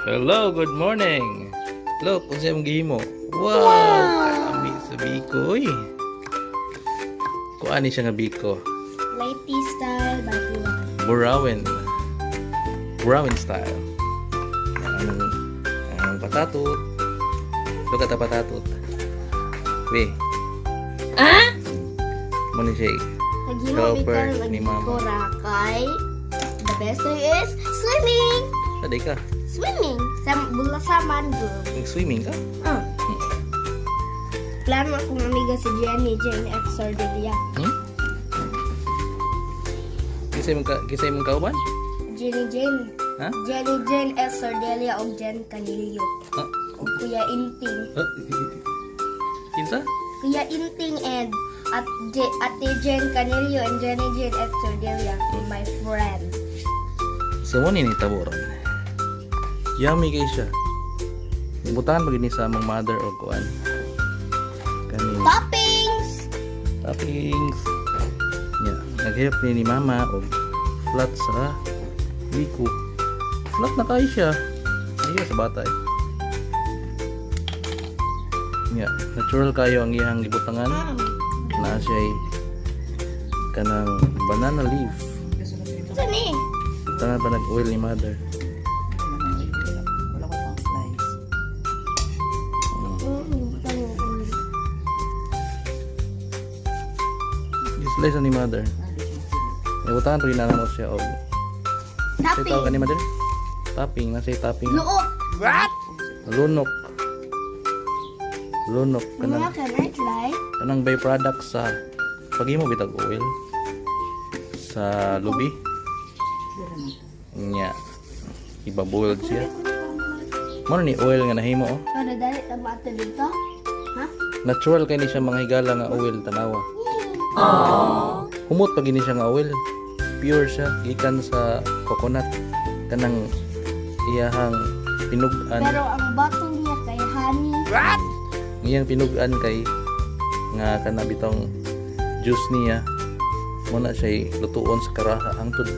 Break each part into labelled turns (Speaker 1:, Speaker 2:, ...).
Speaker 1: Hello, good morning. Look, kung sa'yo mong gihimo. Wow! Kami sa biko, eh. Kuha ni siya nga biko.
Speaker 2: Lighty style, bagulang.
Speaker 1: Burawin style. Ang patatot. Look at the patatot. Weh.
Speaker 2: Ah?
Speaker 1: Muna siya eh.
Speaker 2: Naghimo
Speaker 1: Helper
Speaker 2: bitan
Speaker 1: ni Mama.
Speaker 2: Korakay. The best way is swimming.
Speaker 1: Saday ka.
Speaker 2: Swimming. Bula sa mangrove.
Speaker 1: Nag-swimming ka?
Speaker 2: Plano akong amiga si Jenny Jane at Sardelia.
Speaker 1: Kisay mong kauban?
Speaker 2: Jenny Jane.
Speaker 1: Ha?
Speaker 2: Jenny Jane at Sardelia o Jen Canilio.
Speaker 1: Ah,
Speaker 2: O Kuya Inting.
Speaker 1: kinsa?
Speaker 2: Kuya Inting and Ate Jen Canilio and Jenny Jane at Sardelia. My friend.
Speaker 1: So mo ni taboron. Yummy kay siya. Butahan pag ini sa among mother o kuan. Kani
Speaker 2: Toppings!
Speaker 1: toppings. Nya, naghirap ni mama og flat sa biko. Flat na kay siya. Ayo sa bata eh. Nya, natural kayo ang iyang gibutangan. Na siya kanang banana leaf.
Speaker 2: Ito ni.
Speaker 1: Butangan pa nag-oil ni mother. Slice ni mother. May butangan pag inanamo siya og say tawag ka ni mother? Topping, nasa topping.
Speaker 2: Luok! What?
Speaker 1: Lunok. Lunok
Speaker 2: Mga
Speaker 1: kanang
Speaker 2: can I try?
Speaker 1: kanang byproduct sa paghimo bitag oil sa lubi. Nya iba-boiled siya. Mo ni oil nga nahimo oh.
Speaker 2: Ano dali tamato dito? Ha?
Speaker 1: Natural kay ni siya mga higala nga oil tanawa. Humot pag ini siya nga oil. Pure siya gikan sa coconut kanang iyahang pinugan.
Speaker 2: Pero ang bottle niya kay honey.
Speaker 1: Iyang pinugan kay nga kana bitong juice niya mo na siya lutuon sa karaha hangtod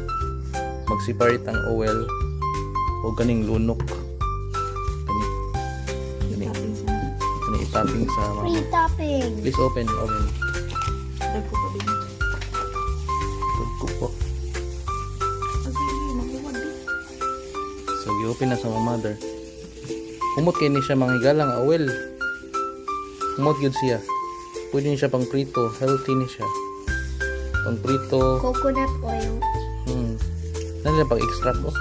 Speaker 1: mag-separate ang oil o ganing lunok kani itapping sa
Speaker 2: Free
Speaker 1: mama.
Speaker 2: topping.
Speaker 1: Please open.
Speaker 3: Dagko pa din.
Speaker 1: Tugko po.
Speaker 3: Sige, mahuwag din.
Speaker 1: So gi-open na sa mga mother. Humot kay ni siya mga higalang oil. Humot gyud siya. Pwede ni siya pang prito, healthy ni siya. Pang prito.
Speaker 2: Coconut oil.
Speaker 1: Nandiyan pag extract oh.